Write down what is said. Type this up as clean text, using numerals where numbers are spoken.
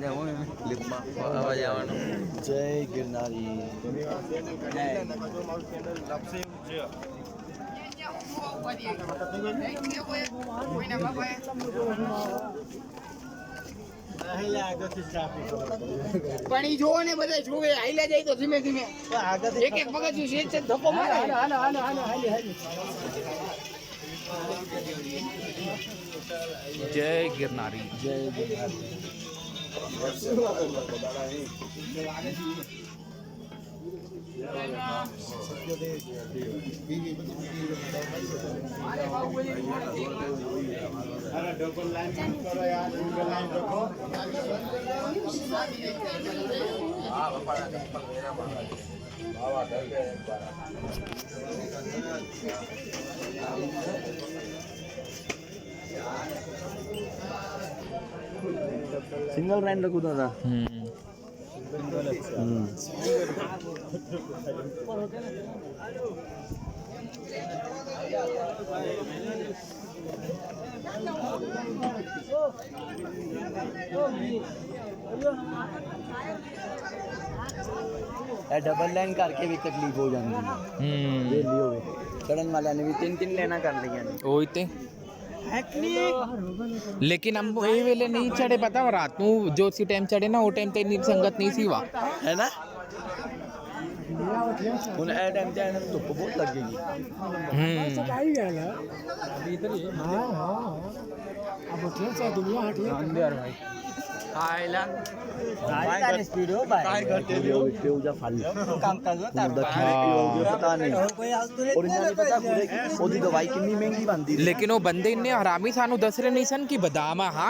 જય ગિરનારી પણ ઈ જોવો ને બધા જોવે હાઈલા જાય તો ધીમે ધીમે એક એક પગથિયું છે છે ધક્કો મારે જય ગિરનારી જય ગિરનારી सिंगल लाइन रखू था डबल लाइन करके भी तकलीफ हो जाती है चढ़न वाले ने भी 3-3 लेना कर लिया ਉਹੀ ਤੇ लेकिन हम ਇਹ ਵੇਲੇ नहीं चढ़े पता रात ਨੂੰ जो सी टाइम चढ़े ना वो टाइम ਤੇ ਇੰਨੀ ਸੰਗਤ ਨਹੀਂ ਸੀ ਵਾ है ना ਹੁਣ ਇਹ ਟਾਈਮ ਤੇ ਇਹਨਾਂ ਨੂੰ ਧੁੱਪ ਬਹੁਤ ਲੱਗੇਗੀ अंदर भाई आयला काय स्पीड हो भाई तेव जा फाली काम कर लो पता नहीं और इन्होंने पता पूरे ओदी दवाई कितनी महंगी बनती लेकिन वो बंदे इन्ने हरामी सानू दस रहे नहीं सन कि बदाम हाँ